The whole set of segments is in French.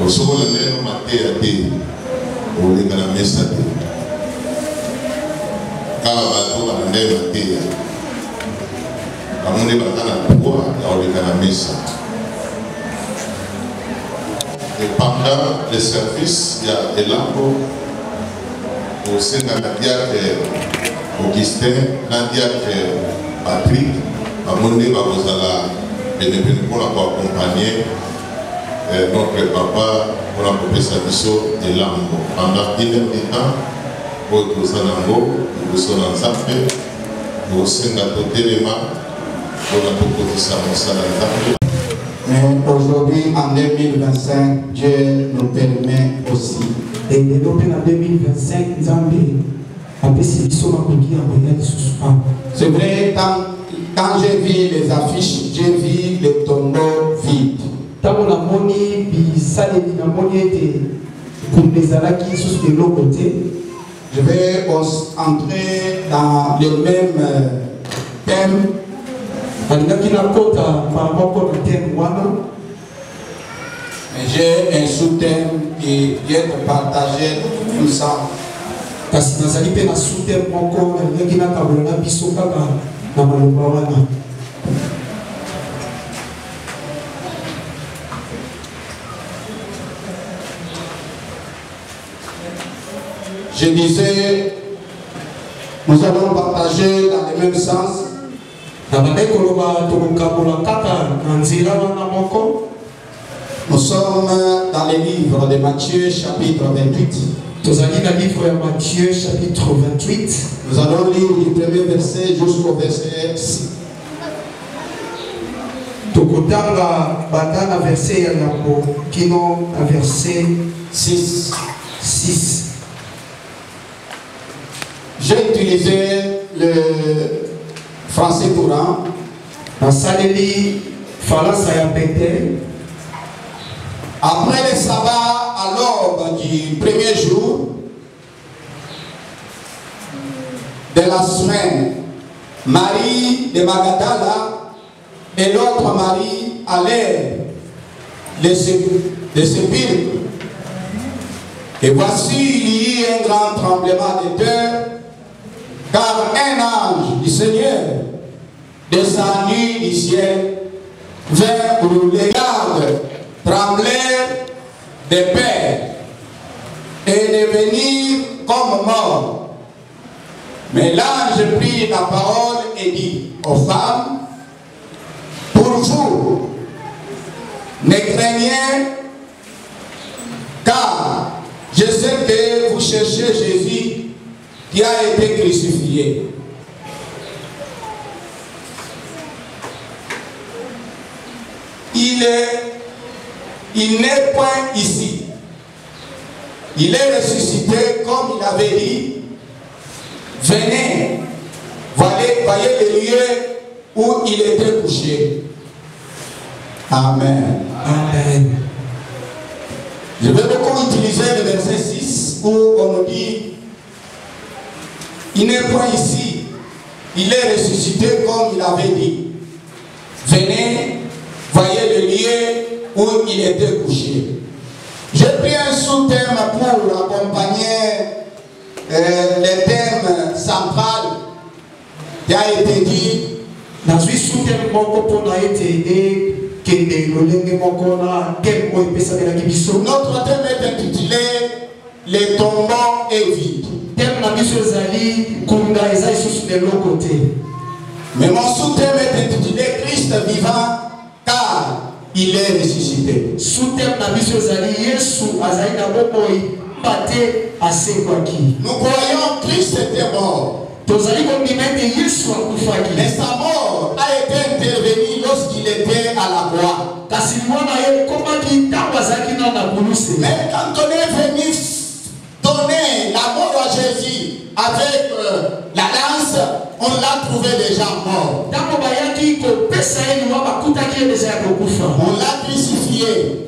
Osobola neno mateya te olinga na mesa te. Kala bato banande mateya. Kamune bakana pouvoir ya olinga na mesa. Et pendant le service, il y a Elambo, au sein de la diacre Augustin, la diacre Patrick, à mon nez, vous allez pour accompagner notre papa pour accompagner sa mission Elambo. Pendant 1 heure de temps, vous êtes en Zafé, au sein de la Téléma, pour accompagner sa mission. Mais aujourd'hui, en 2025, Dieu nous permet aussi. Et donc en 2025, c'est vrai, quand j'ai vu les affiches, j'ai vu les tombeaux vides. Je vais entrer dans le même thème. J'ai un sous-thème qui vient de partager tout ça. Je disais, nous allons partager dans le même sens. Nous sommes dans le livre de Matthieu chapitre 28. Nous allons lire du premier verset jusqu'au verset 6. Verset 6. J'ai utilisé le français courant. Après le sabbat, à l'aube du premier jour de la semaine, Marie de Magdala et l'autre Marie allèrent de sépulcre. Et voici, il y eut un grand tremblement de terre, car un ange du Seigneur descendu du ciel vint où les gardes tremblèrent de peur et devenirent comme morts. Mais l'ange prit la parole et dit aux femmes, pour vous, ne craignez, car je sais que vous cherchez Jésus qui a été crucifié. Il n'est point ici. Il est ressuscité comme il avait dit. Venez, voyez le lieu où il était couché. Amen. Amen. Je vais beaucoup utiliser le verset 6 où on nous dit, il n'est point ici. Il est ressuscité comme il avait dit. Venez, voyez le lieu où il était couché. J'ai pris un sous-thème pour accompagner le thème central qui a été dit. Notre thème est intitulé Les tombeaux et vides. Mais mon sous-thème est intitulé Christ vivant car il est ressuscité. Nous croyons Christ était mort. Mais sa mort a été intervenue lorsqu'il était à la croix. Mais quand on est venu donner la mort à Jésus avec la lance, on l'a trouvé déjà mort. On l'a crucifié.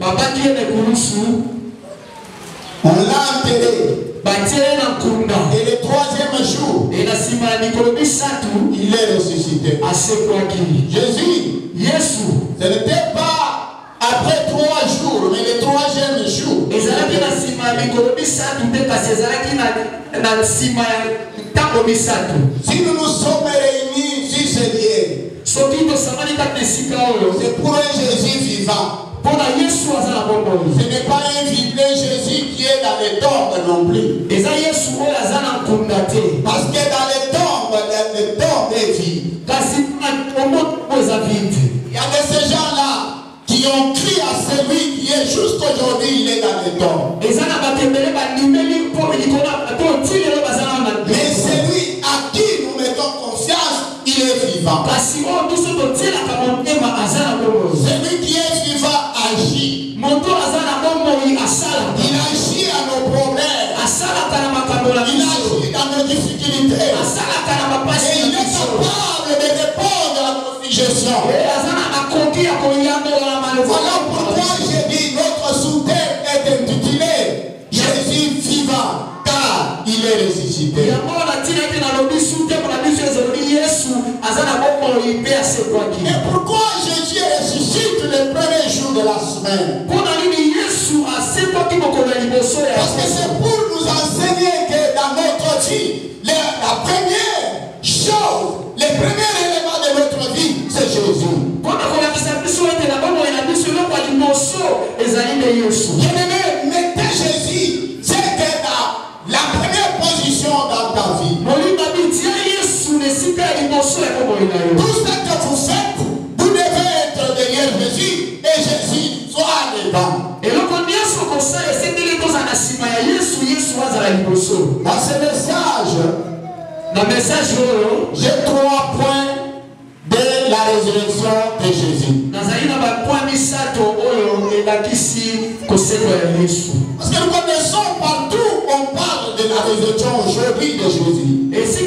On l'a enterré. Et le troisième jour, il est ressuscité. Jésus, ce n'était pas à après 3 jours, mais le 3e jour, si nous nous sommes réunis sur ce lieu, c'est pour un Jésus vivant. Ce n'est pas un Jésus qui est dans les tombes non plus. Parce que dans les tombes est vide. Il y a de ces gens-là qui ont crié à celui qui est juste aujourd'hui, il est dans les tombes. Mais celui à qui nous mettons confiance, il est vivant. Celui qui est vivant agit. Il agit à nos problèmes. Il agit dans nos difficultés. Et il est capable de répondre à nos suggestions. Voilà pourquoi j'ai dit notre sous-thème est intitulé Jésus vivant, car il est ressuscité. Et pourquoi Jésus ressuscite le premier jour de la semaine? Parce que c'est pour nous enseigner que dans notre vie, la première chose, le premier élément de notre vie, c'est Jésus. Bien-aimé, mettez Jésus, c'est que la première position dans ta vie. Tout ce que vous faites, vous devez être derrière Jésus et Jésus soit devant. Dans ce message, j'ai 3 points de la résurrection de Jésus. Parce que nous connaissons partout, on parle de la résurrection aujourd'hui de Jésus. Qu'est-ce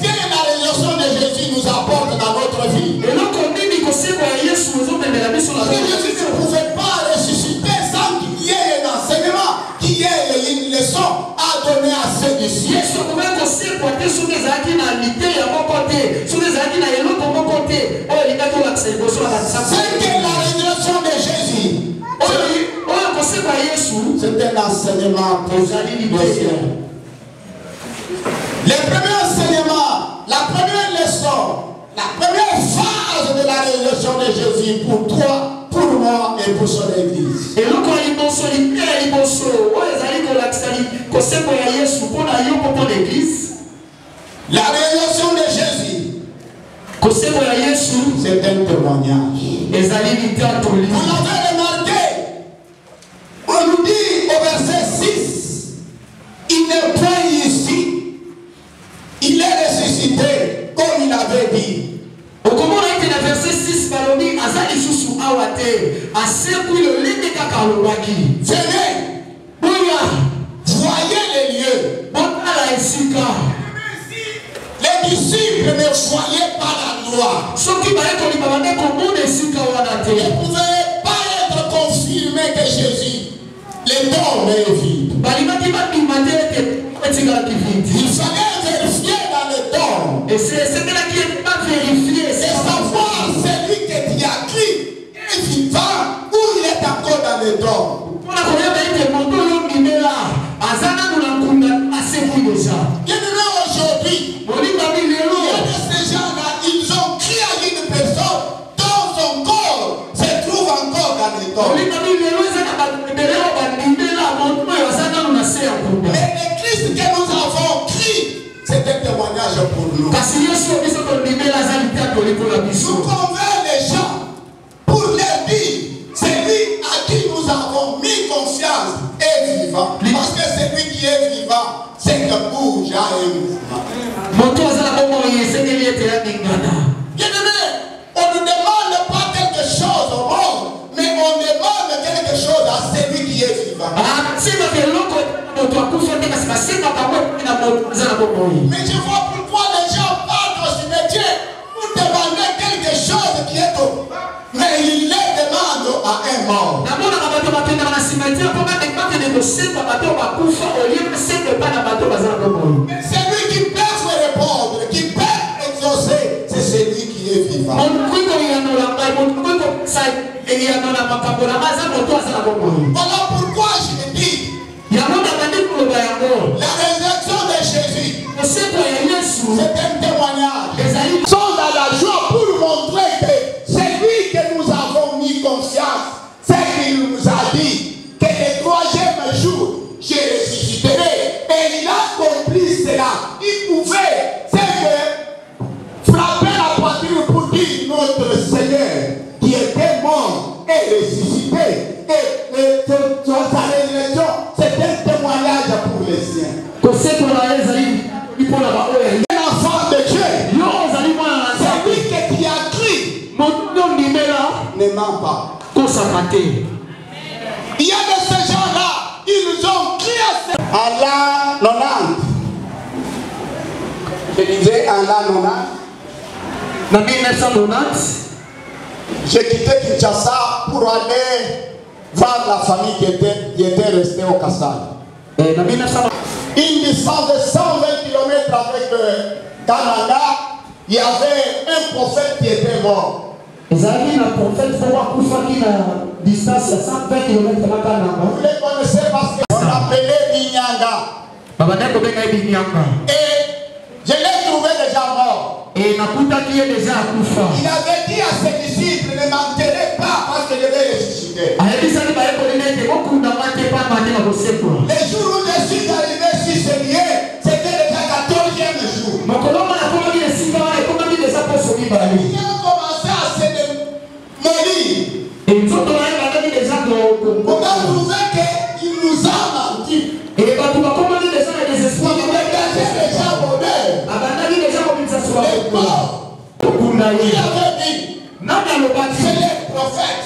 que la résurrection de Jésus nous apporte dans notre vie? Jésus ne pouvait pas ressusciter sans qu'il y ait un enseignement, qu'il y ait une leçon à donner à ses disciples. C'est que la résurrection de Jésus, c'est un enseignement pour les cieux. Le premier enseignement, la première leçon, la première phase de la résurrection de Jésus pour toi, pour moi et pour son église. La résurrection de Jésus, c'est un témoignage. Vous l'avez remarqué, on nous dit au verset 6, il n'est pas ici, il est ressuscité comme il avait dit. Venez, voyez les lieux. Les disciples ne voyaient pas la gloire. Ils ne pouvaient pas être confirmés que Jésus, les tombes est vide. Il fallait vérifier dans les tombes. Et savoir celui que tu as cru est vivant ou il est encore dans les tombes. Bien-aimé, aujourd'hui, il y a de ces gens-là, ils ont crié à une personne dont son corps se trouve encore dans les tombes. Mais le Christ que nous avons crié, c'est un témoignage pour nous. Nous convainc les gens pour leur dire, celui à qui nous avons mis confiance est vivant. Parce que celui qui est vivant, c'est que bouge à un mouvement. Bien-aimé, on ne demande pas quelque chose au monde, mais on demande quelque chose à celui qui est vivant. Mais je vois pourquoi les gens partent au cimetière pour demander quelque chose qui est au... Mais ils les demandent à un mort. Mais celui qui peut répondre, qui peut exaucer, c'est celui qui est vivant. Voilà pourquoi je le dis. La résurrection de Jésus, c'est un témoignage. Ils sont dans la joie pour montrer que c'est lui que nous avons mis confiance. C'est qu'il nous a dit que le troisième jour, je ressusciterai. Et il a accompli cela. Il pouvait, c'est que, frapper la poitrine pour dire notre Seigneur qui était mort et ressuscité. Et sa résurrection, c'est un témoignage pour les siens. Un enfant de Dieu, c'est lui que tu as cru. Ne ment pas. Il y a de ces gens-là, ils ont crié à l'an 90. Je disais en l'an 90. En 1990, j'ai quitté Kinshasa pour aller voir la famille qui était restée au Kassai. Une distance de 120 km avec le Canada, il y avait un prophète qui était mort. Vous les connaissez parce qu'on l'appelait Binyanga. Et je l'ai trouvé déjà mort. Il avait dit à ses disciples, ne m'enterrez pas parce que je vais ressusciter. Les jours où je suis arrivé sur ce lieu, c'était déjà 14e jour. Il a commencé à se mourir. On a trouvé qu'il nous a menti. Il dégageait déjà bonheur. Les pauvres. Il avait dit, c'est les prophètes.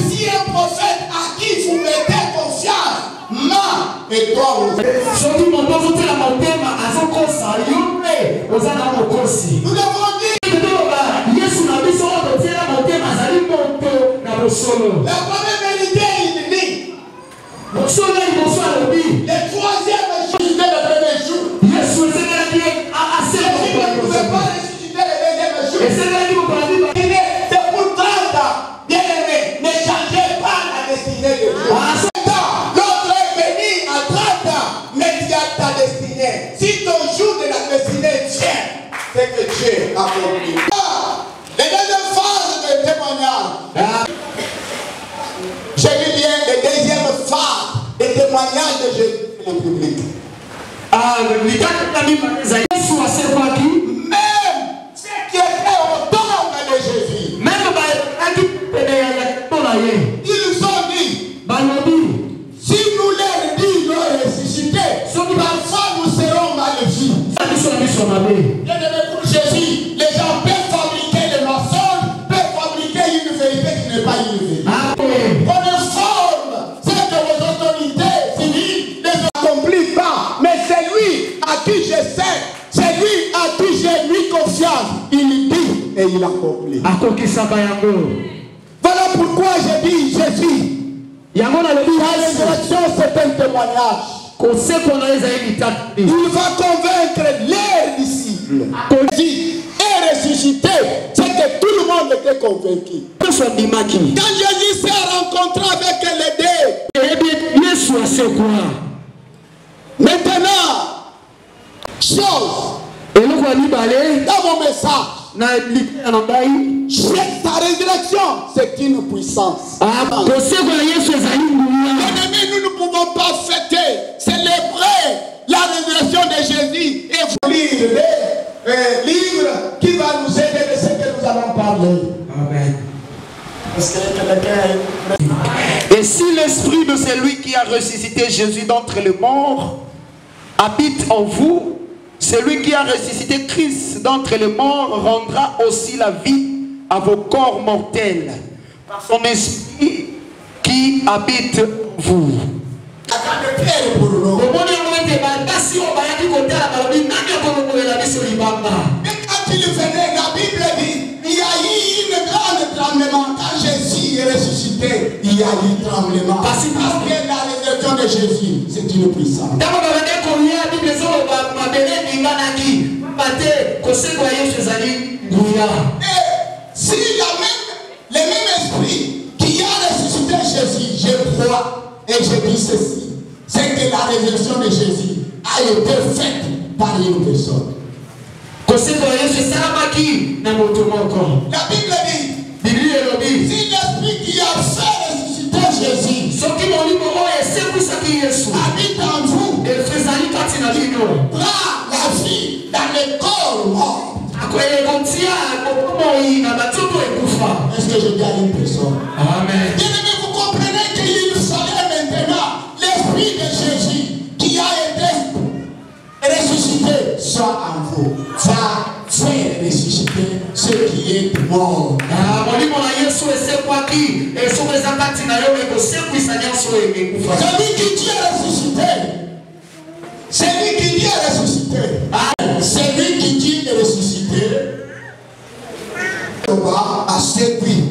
Si un prophèt à qui vous mettez confiance, et toi aussi. Nous devons dire la première vérité, il dit le troisième jour, le premier jour. Jésus ne pouvait pas ressusciter le deuxième jour. C'est pour 30 ans, bien aimé, ne changez pas la destinée de Dieu. L'autre est venu à 30 ans, mais tu as ta destinée. Si ton jour de la destinée vient, c'est que Dieu a accompli. Les deuxième phase de témoignage. J'ai vu bien les deuxième phase de témoignage de Jésus en public. Même ce qui était autour de Jésus, ils ont dit, si nous leur disons ressusciter, parfois nous serons maléfiques. Pour Jésus, les gens peuvent fabriquer des mensonges, peuvent fabriquer une vérité qui n'est pas une vérité. On informe ce que les autorités civiles ne accomplissent pas, mais c'est lui à qui je sais, c'est lui à qui j'ai mis confiance. Il dit et il accomplit. Voilà pourquoi je dis Jésus. La résurrection, c'est un témoignage. Il va convaincre les disciples. Jésus est ressuscité, c'est que tout le monde était convaincu. Quand Jésus s'est rencontré avec les deux, maintenant, chose, dans mon message, sa résurrection, c'est une puissance. Nous ne pouvons pas fêter, célébrer la résurrection de Jésus et vous lire les livres qui va nous aider de ce que nous allons parler. Amen. Et si l'esprit de celui qui a ressuscité Jésus d'entre les morts habite en vous, celui qui a ressuscité Christ d'entre les morts rendra aussi la vie à vos corps mortels par son esprit qui habite en vous. Mais quand il venait, la Bible dit, il y a eu un grand tremblement. Quand Jésus est ressuscité, il y a eu un tremblement. Parce que la résurrection de Jésus, c'est une puissance. Et si les mêmes esprits Jésus, je crois et je dis ceci, c'est que la résurrection de Jésus a été faite par une personne. La Bible dit, si l'esprit qui a fait ressusciter Jésus habite en vous, prend la vie dans le corps mort. Est-ce que je dis à une personne? Amen. Bien-aimé, vous comprenez qu'il fallait maintenant l'esprit de Jésus qui a été ressuscité soit en vous, va faire ressusciter ce qui est mort. Celui qui dit ressuscité, celui qui dit ressuscité, celui qui dit ressuscité, à séduire.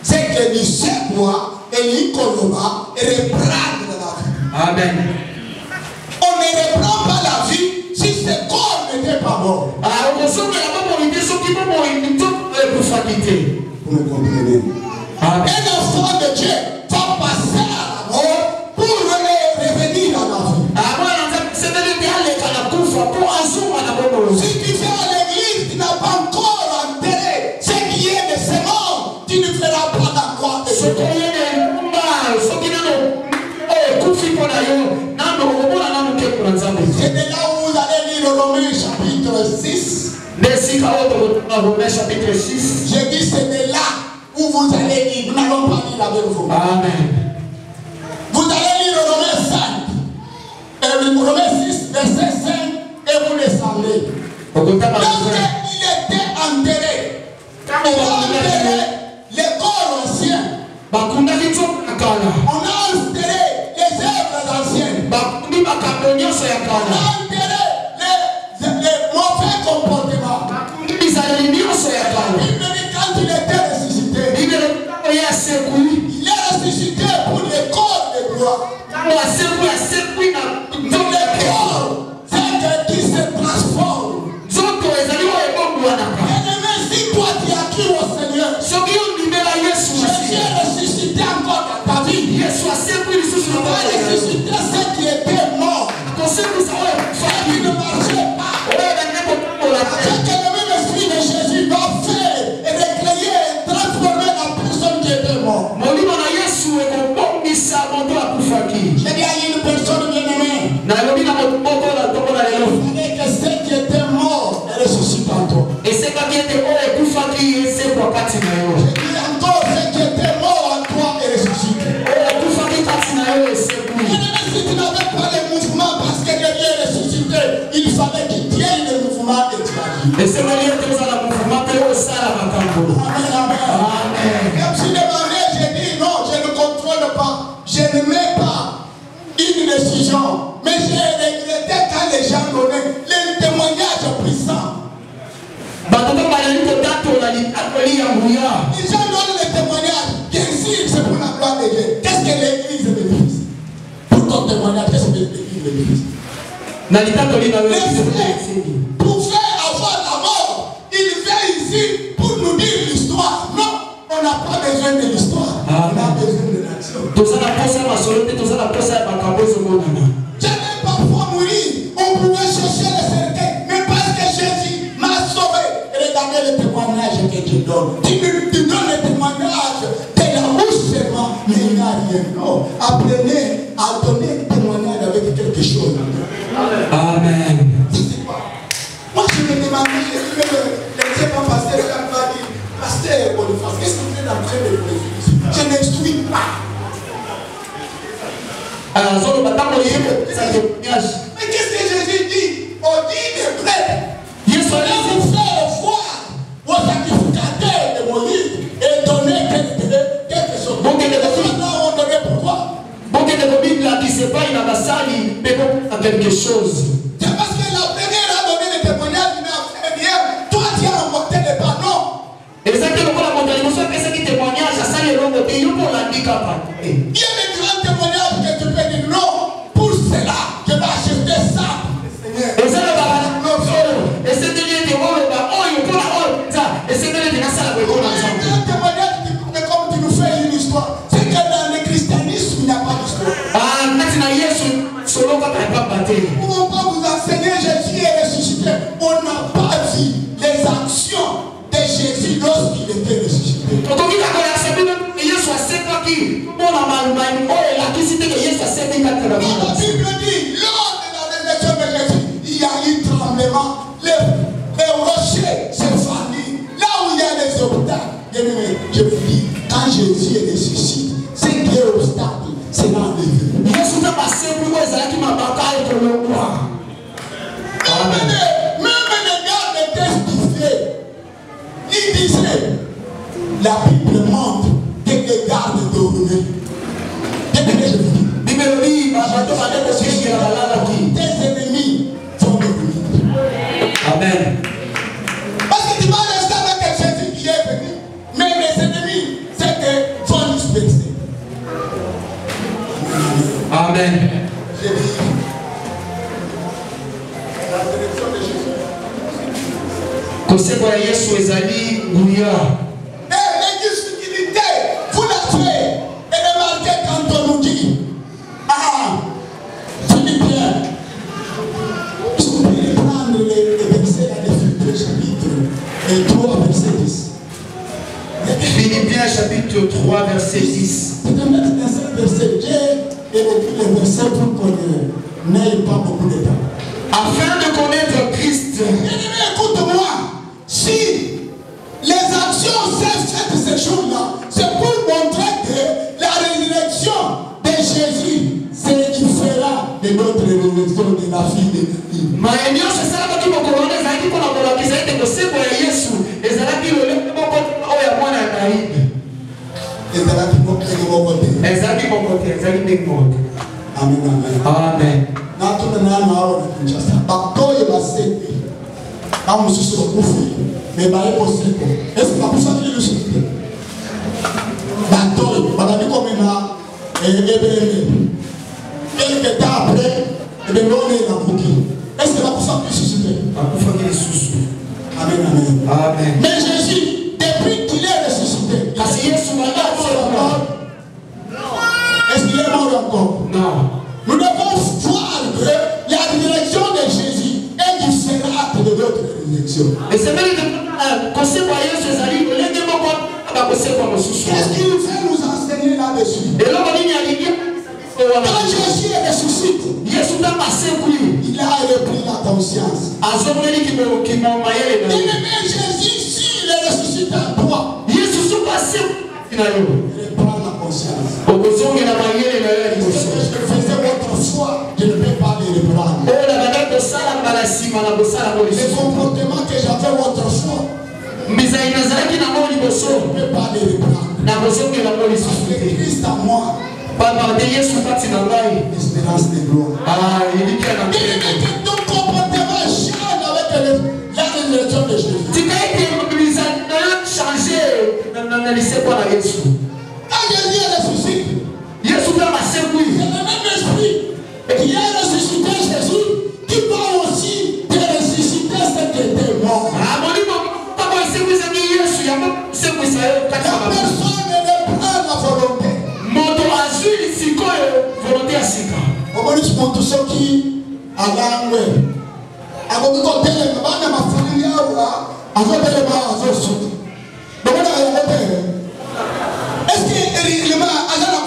C'est que lui sait moi et lui connaît et reprendre la vie. Amen. On ne reprend pas la vie si ce corps n'était pas mort. Vous me comprenez? Un enfant de Dieu va passer à la mort pour revenir à la vie. Si tu fais à l'église, tu n'as pas encore enterré ce qui est de ces morts, tu ne feras pas la croix de Dieu. C'est de là où vous allez lire Romains chapitre 6. Je dis c'est de là où vous allez lire. Nous n'allons pas lire avec vous. Amen. Vous allez lire Romains 6, verset 5 et vous descendez. Lorsqu'il était enterré, il a enterré les corps anciens. On a enterré les œuvres anciennes. On a enterré les mauvais comportements. Quand il était ressuscité, il est ressuscité pour les corps de gloire. Pour les corps, c'est qui se transforme. Si toi tu as cru au Seigneur, Jésus est ressuscité encore dans ta vie. Il va ressusciter ceux qui étaient morts, ceux qui ne marchaient pas. Avec le même esprit de Jésus va faire et recréer et transformer la personne qui était morte. Je dis à une personne bien-aimée, que ceux qui étaient morts ressuscitent en toi. Je dis encore, ceux qui étaient morts en toi ressuscitent. Si tu n'avais pas le mouvement parce que Dieu est ressuscité, il fallait qu'il y ait le mouvement et tu as dit. Amen. Comme si demandé, j'ai dit non, je ne contrôle pas. Je ne mets pas une décision. Mais j'ai regretté quand les gens donnaient les témoignages puissants. Les gens donnent les témoignages. Bien sûr, c'est pour la gloire de Dieu. Qu'est-ce que l'église bénéficie? Pour ton témoignage, qu'est-ce que l'église bénéficie? Pour faire avoir la mort, il vient ici pour nous dire l'histoire. Non, on n'a pas besoin de l'histoire. On a besoin de l'action. J'allais parfois mourir. On pouvait chercher le cercueil. Mais parce que Jésus m'a sauvé. Regardez le témoignage que tu donnes. Tu donnes le témoignage de la bouche seulement. Mais il n'y a rien. Non. Apprenez à donner le témoignage avec quelque chose. Amen. Moi je me demandais, je ne sais pas passer le temps va dire, pasteur Boniface, qu'est-ce que vous êtes en train de faire? Je n'instruis pas. Mais qu'est-ce que Jésus dit? On dit des prêtres. Il fallait vous faire voir vos sacrificateurs de Moïse et donner quelque chose. On donnait pourquoi? Quelque chose. C'est parce que la première a donné le témoignage, il a fait bien. Toi, tu as remporté le pas, non? Il y a des grands témoignages que tu peux dire non. Pour cela, je vais acheter ça. Comme tu nous fais une histoire, c'est que dans l'église Comment pas vous enseigner Jésus est ressuscité? On n'a pas vu les actions de Jésus lorsqu'il était ressuscité. La Bible dit, lors de la résurrection de Jésus, il y a eu tremblement, les rochers se fendent, là où il y a les obstacles. Je vous dis, quand Jésus est ressuscité, c'est qui est obstacle, c'est dans les vies. Même les gars étaient stupéfaits. Ils disaient, la Bible montre que les gardes dormaient. Qu'est-ce que je vous dis? Tes ennemis vont dormir. Amen. Parce que tu vas rester avec Jésus qui est venu. Mais les ennemis, c'est que vont nous disperser. Amen. J'ai dit, la direction de Jésus. L'exclusivité, vous la faites. Et remarquez quand on nous dit, Philippiens, si vous pouvez prendre les versets là de Philippiens chapitre 3, verset 10. Philippiens chapitre 3, verset 10. C'est de mettre dans ce verset, j'ai évoqué les versets pour qu'on n'aille pas beaucoup de temps. Afin de connaître Christ. Bien-aimé, écoute-moi. Si les actions servent ces choses-là, c'est pour montrer que la résurrection de Jésus, c'est ce qui fera de notre résurrection de la fille de Dieu. Amen. Amen. Mais est-ce que pour ça qu'il est ressuscité? Quelques temps après, on est dans est-ce que la pour ça qu'il est ressuscité? Amen, amen. Amen. Mais Jésus, depuis qu'il est ressuscité, est-ce qu'il est mort encore? Non. Nous devons voir que la direction de Jésus est différente de notre direction. Qu'est-ce qu'il veut nous enseigner là-dessus? Quand Jésus est ressuscité, il a repris la conscience. Bien-aimé Jésus, s'il est ressuscité en toi, il reprend la conscience. Ce que je faisais autrefois, je ne peux pas les reprendre. Les comportements que j'avais autrefois, je ne peux pas les reprendre. Avec Christ en moi, l'espérance de gloire. Bien-aimé, que ton comportement change avec la résurrection de Jésus. Quand Jésus est ressuscité, c'est le même esprit qui a ressuscité Jésus qui va aussi te ressusciter ce qui était mort. La personne ne prend la volonté. Est-ce qu'il a la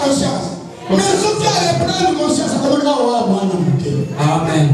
conscience? Mais si tu as prendre conscience, Amen.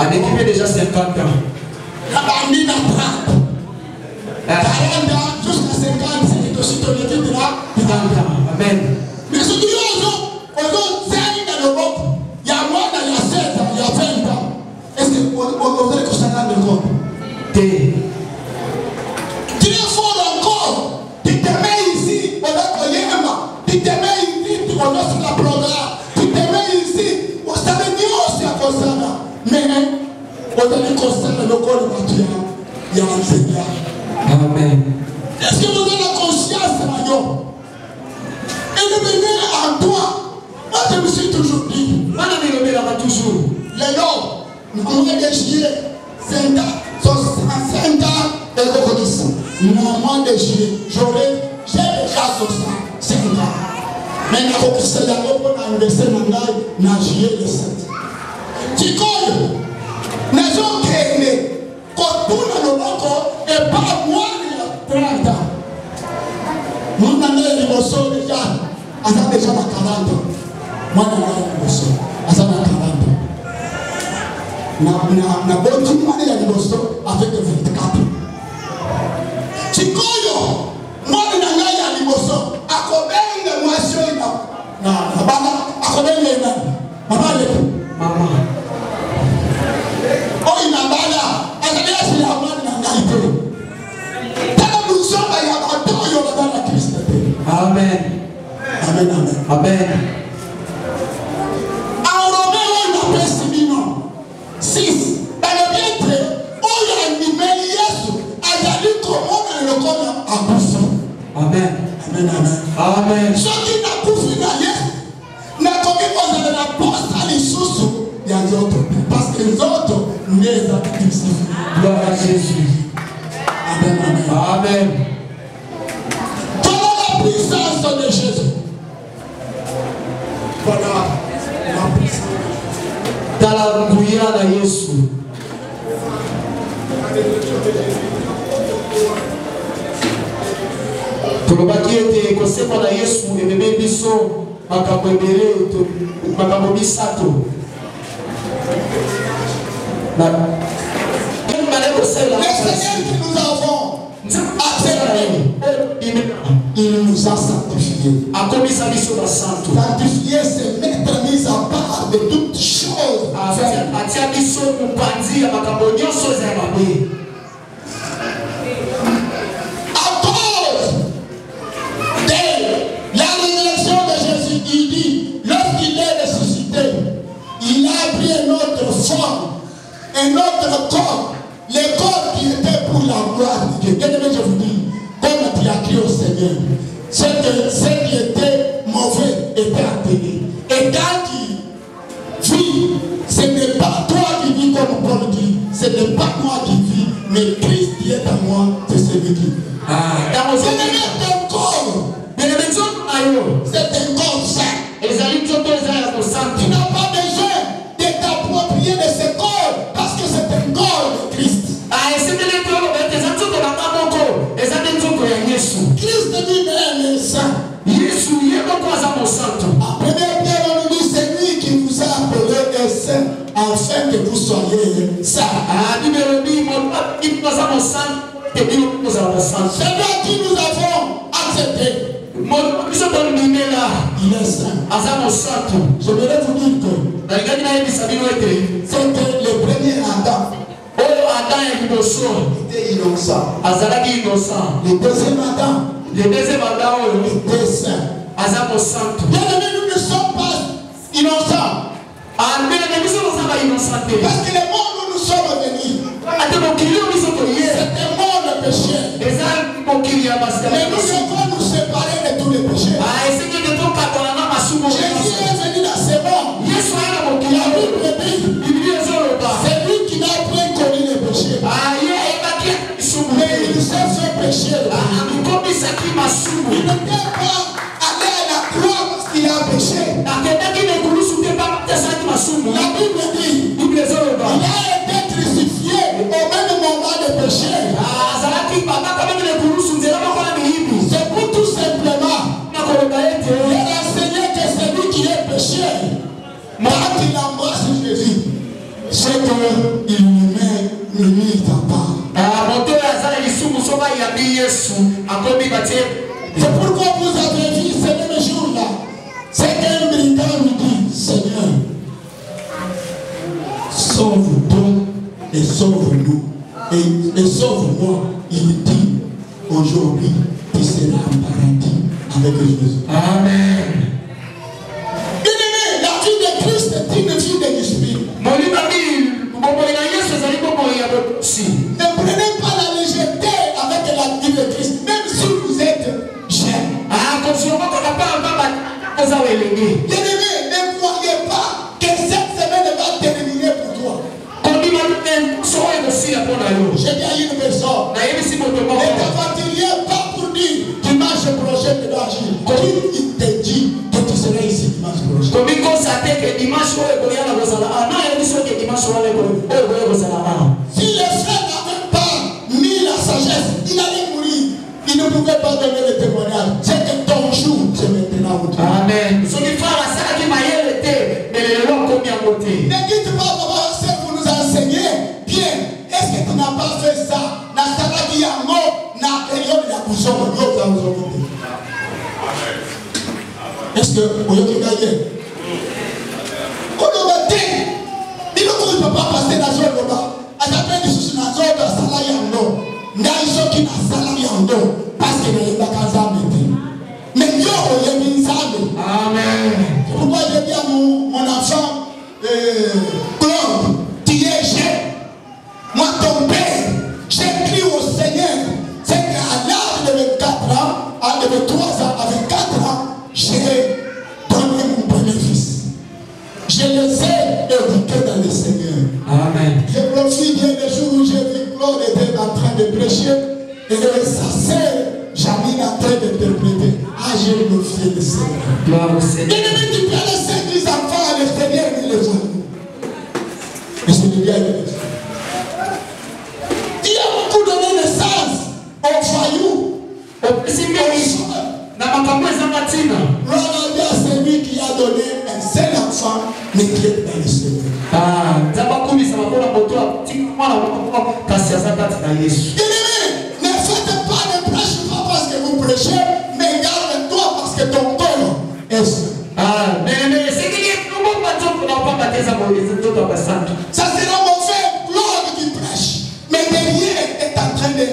On équipé déjà 50 ans. La bambine à 30. 40 ans jusqu'à 50, c'est aussi ton équipe là. 30 ans. toi. T. Tu es fort encore. Tu te mets ici, on a collé un mât. Tu te mets ici, tu connais sur la programme. Tu te mets ici, on savait ni aussi à cause ça. Mais on a dit qu'on s'en le corps de il y a un Seigneur. Amen. Est-ce que vous avez la conscience, Maillot? Et le bébé en toi, moi je me suis toujours dit, Moi, je me là toujours. les gens, nous avons déchiré 5 ans, 65 ans et reconnaissent. Moi, déchiré, j'ai déjà 65 ans. Mais nous avons fait la robe pour l'anniversaire de la juillet le 7. Tu connais, nous avons créé, quand tout le monde et pas moi, il y a 30 ans. Nous avons déjà, on a déjà 40 ans. Moi, je suis à 40 ans. Na bonne journée, il y a des avec 24. Chikoyo, moi, je suis à l'Ibosso. À combien de mois je suis là? À combien de mois? Maman. Oh, il n'a pas là. À la base, il y a un man dans la vie. T'as nous sommes à Yamato, il y a dans la Christ. Amen. Amen, amen. Amen. 6. Dans le bien-être, où il y a un numéro Yesu, à Yali, comment on le connaît à Boussou. Amen. Amen, amen. Amen. Ceux qui n'ont pas fini à Yesu, n'a pas mis dans la poste à l'Issoussou, il y a d'autres. Parce que les autres, nous les avons crucifiés. Gloire à Jésus. Amen, amen. Amen. Voilà la puissance de Jésus. Voilà la puissance. Tala nguya na Yesu. Tulobaki ete kosekwa na Yesu ememe biso makambo ebele makambo misato. Le Seigneur que nous avons accepté, il nous a sanctifiés. Sanctifié, c'est mettre mis à part de toutes choses. À cause de la révélation de Jésus, il dit, lorsqu'il est ressuscité, il a pris une autre forme, un autre corps, le corps qui était pour la gloire de Dieu. Bien-aimé, je vous dis, comme tu as crié au Seigneur, ce qui était mauvais était atteint. Et quand tu vis, ce n'est pas toi qui vis comme Paul dit, ce n'est pas moi qui vis, mais Christ qui est à moi, c'est celui qui vit. Ce n'est pas un corps, c'est un corps saint. Tu n'as pas besoin de t'approprier de ce corps parce que c'est un corps de Christ. Christ lui-même est saint. Après Pierre, on nous dit, c'est lui qui vous a appelé un saint afin que vous soyez saints. C'est là que nous avons accepté. Il est saint. Je voudrais vous dire que c'était le premier Adam. Était innocent. Le deuxième Adam était saint. Bien aimé, nous ne sommes pas innocents. Parce que le monde où nous sommes venus, c'est un monde péché. Mais nous devons nous séparer de tous les péchés. Jésus est venu dans ce monde. La Bible dit, c'est lui qui n'a point connu les péchés. Mais il sait ce péché. Il ne peut pas aller à la croix parce qu'il a péché. La Bible dit, il a été crucifié au même moment de péché. C'est pour tout simplement il a enseigné que c'est lui qui est péché. Quand il embrasse Jésus, c'est qu'il lui met à part. C'est pourquoi vous avez vu ce même jour-là, c'est qu'un brigand lui dit, Seigneur, sauve-toi et sauve-nous. et sauve-moi. Il dit, aujourd'hui, tu seras en paradis avec Jésus. Amen. Bien-aimé, la vie de Christ est une vie de l'esprit. Ne prenez pas la légèreté avec la vie de Christ, même si vous êtes jeune. Bien-aimé, ne croyez pas que cette semaine va terminer pour toi. J'ai dit à une personne, ne t'aventuriez pas pour dire dimanche prochain de l'agir. Il te dit que tu seras ici dimanche prochain. Si les frères n'avaient pas mis la sagesse, il allait mourir. Il ne pouvait pas donner le témoignage. C'est que ton jour, c'est maintenant. Amen. Ne dites pas, papa, c'est vous nous enseignez bien. Est-ce que tu n'as pas fait ça? Est-ce que vous avez gagné? Quand on va dire, il ne peut pas passer la zone là-bas. À ta peine, il se na zone à salarié en nom. N'a qui n'a salarié en nom. Parce qu'il n'y a pas qu'à ça. Mais il y a une salle. Amen. C'est pourquoi j'ai dit à mon enfant, Claude, tu es jeune. Moi, ton père, j'écris au Seigneur. C'est qu'à l'âge de 24 ans, à 23 ans, avec 4 ans, j'ai donné mon premier fils. Je les ai éduqués dans le Seigneur. Amen. Je profite bien des jours où j'ai vu Claude était en train de prêcher et sa sœur Jamine en train d'interpréter. Ah, j'ai glorifié le Seigneur. Gloire au Seigneur. Bien-aimé, tu peux laisser des enfants à l'extérieur et les voir. Et c'est le bien de Dieu. Il a beaucoup donné naissance aux failloux, aux pessimalistes. Regardez à celui qui a donné un seul enfant, mais qui est dans le Seigneur. Bien-aimé, ne faites pas, ne prêchez pas parce que vous prêchez, mais garde-toi parce que ton corps est saint. Ça sera mon frère Claude qui prêche, mais derrière est en train de...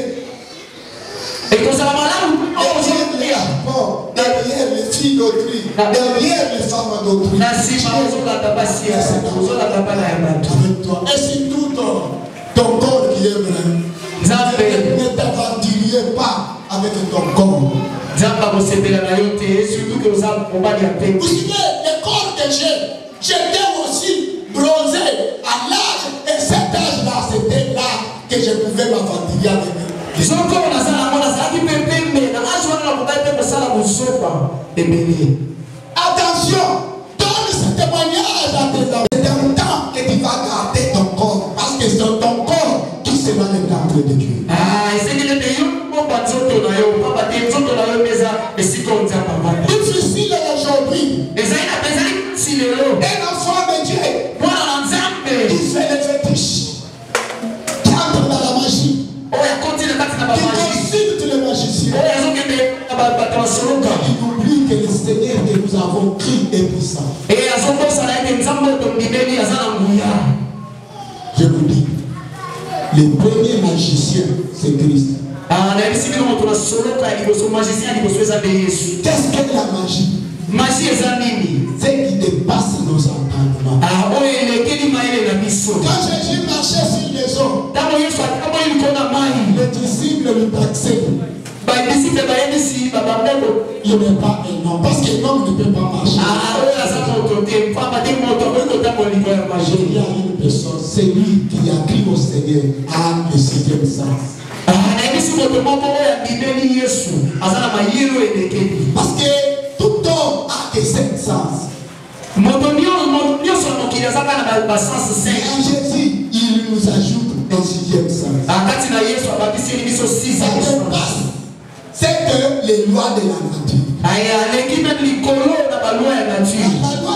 Derrière les filles d'autrui, derrière les femmes d'autrui. Avec toi. Et si tout ton corps qui est vrai, ne t'aventuriez pas avec ton corps. Vous savez, le corps que j'étais aussi bronzé à l'âge, et cet âge-là, c'était là que je pouvais m'aventurer avec eux. Attention, donne ce témoignage à tes enfants. C'est un temps que tu vas garder ton corps, parce que c'est ton corps qui sera le temple de Dieu. Difficile aujourd'hui. Un enfant de Dieu, il fait les fétiches, qui entre dans la magie. Qui consulte les magiciens. Il oublie que le Seigneur que nous avons pris est puissant. Je vous dis, le premier magicien, c'est Christ. Qu'est-ce que la magie? C'est qui dépasse nos entendements. Quand Jésus marchait sur les eaux, les disciples lui taxaient. Il n'est pas un homme, parce qu'un homme ne peut pas marcher. Il y a une personne, c'est lui qui a crié au Seigneur à le 6e sens. Parce que tout homme a que 5 sens. Et Jésus, il nous ajoute un 6e sens. C'est que les lois de la nature. La loi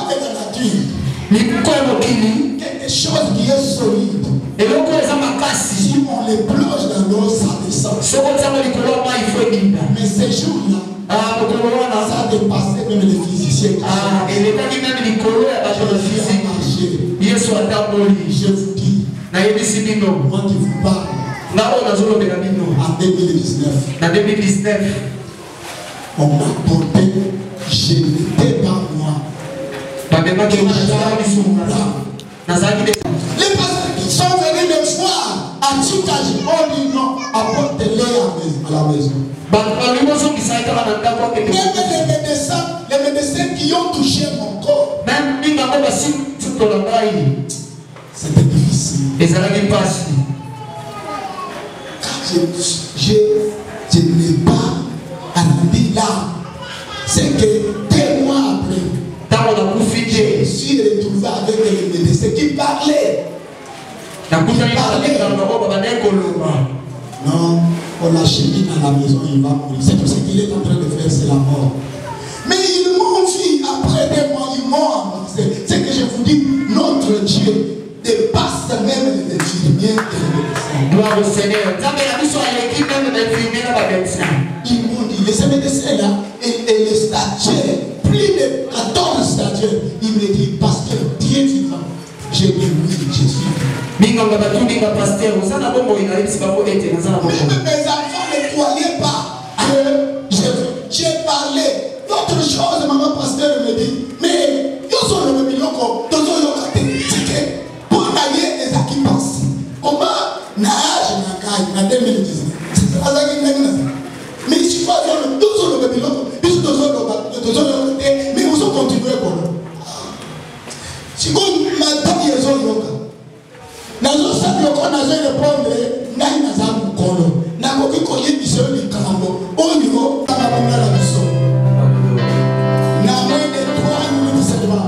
de la nature. Quelque chose qui est solide. Si on les plonge dans l'eau, ça descend. Mais ces jours-là, ça dépassait même les physiciens. Je vous dis, moi qui vous parle, En 2019. En 2019. On m'a porté, je n'étais pas moi. Les pasteurs qui sont venus me voir à Tchikage, on dit non, apportez-les à la maison. Même les médecins qui ont touché mon corps, c'était difficile. Je n'ai pas arrondi là. C'est que 2 mois après, je me suis retrouvé avec les médecins qui parlaient. Non, on l'a chéri dans la maison, il va mourir. C'est tout ce qu'il est en train de faire, c'est la mort. Mais ils m'ont vu, après 2 mois, ils m'ont avancé. C'est que je vous dis, notre Dieu dépasse même les infirmiers et les médecins. Gloire au Seigneur. Ils m'ont dit, les médecins-là et les stagiaires, plus de 14 stagiaires, ils me disent, pasteur, Dieu vivant. J'ai dit oui, je suis vivant. Même mes enfants ne croyaient pas que j'ai parlé d'autre chose. Maman pasteur me dit, mais ils sont le même million que pour aller les qui pensent. Comment nage na 2019. Mais je suis pas dans le 12 le million, mais vous ont continué pour nous. Si vous m'attendez, ils ont yoga. Nazo sabi yoko nazo répondre ngai naza mukolo nakoki koyebisa likambo oyo ababonga la biso na moins de 3 minutes seulement.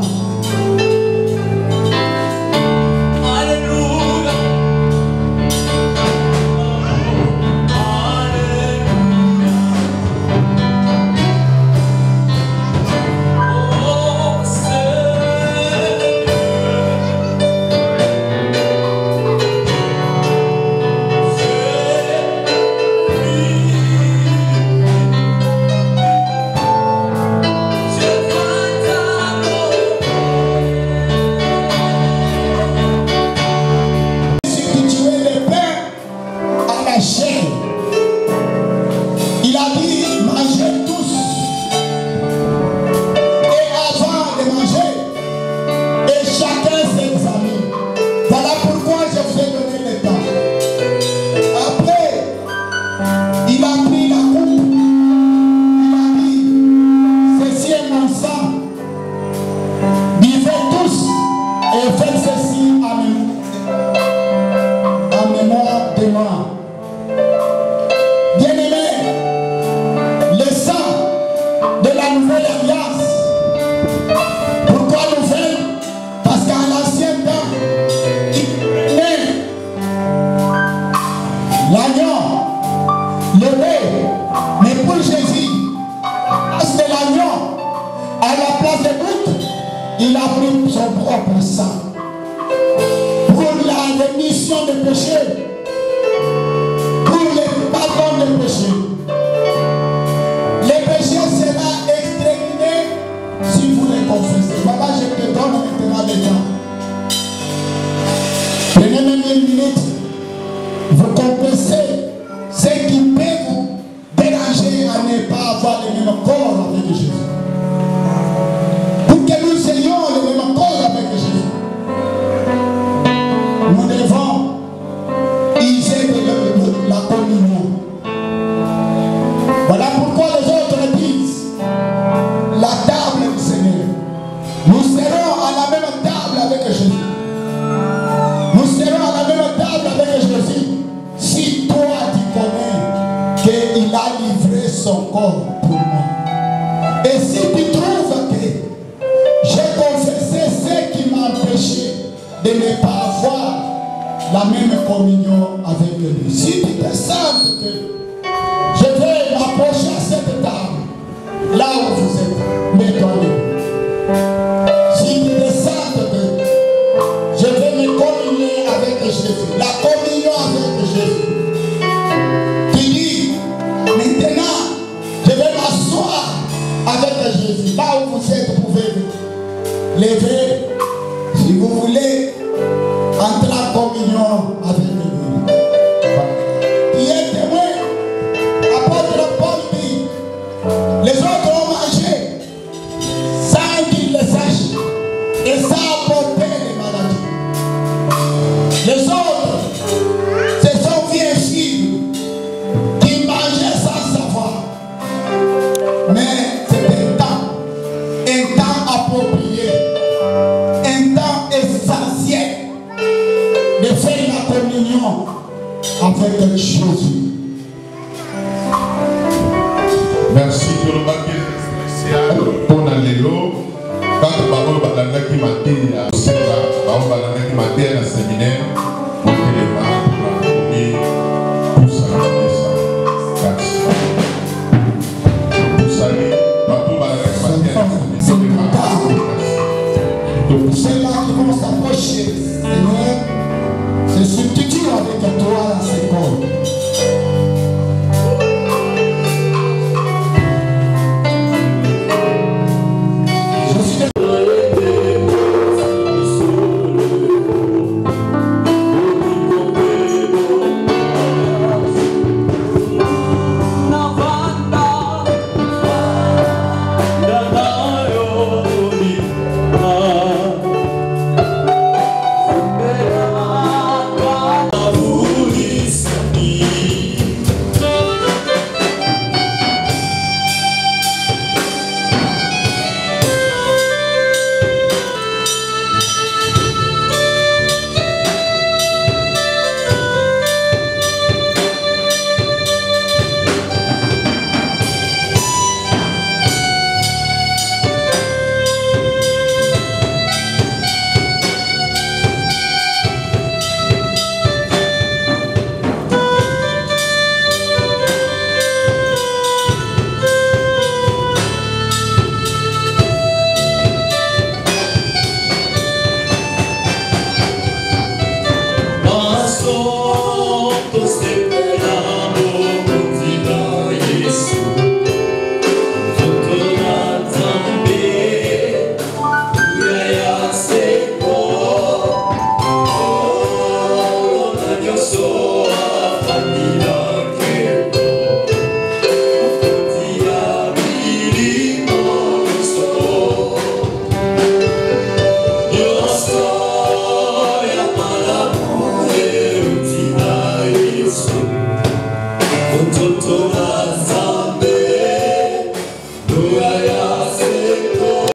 Jésus. Merci pour le bac spécial pour la Léo. Quand Babo Balandaki m'a dit à Sera, Babo Balandaki m'a dit à la séminaire, pour que les mains pour la première, pour ça, merci. Pour ça, Babo Balandaki m'a dit à la séminaire. Donc c'est là qui vont s'approcher, Seigneur, se substitue avec toi à ces corps. Toto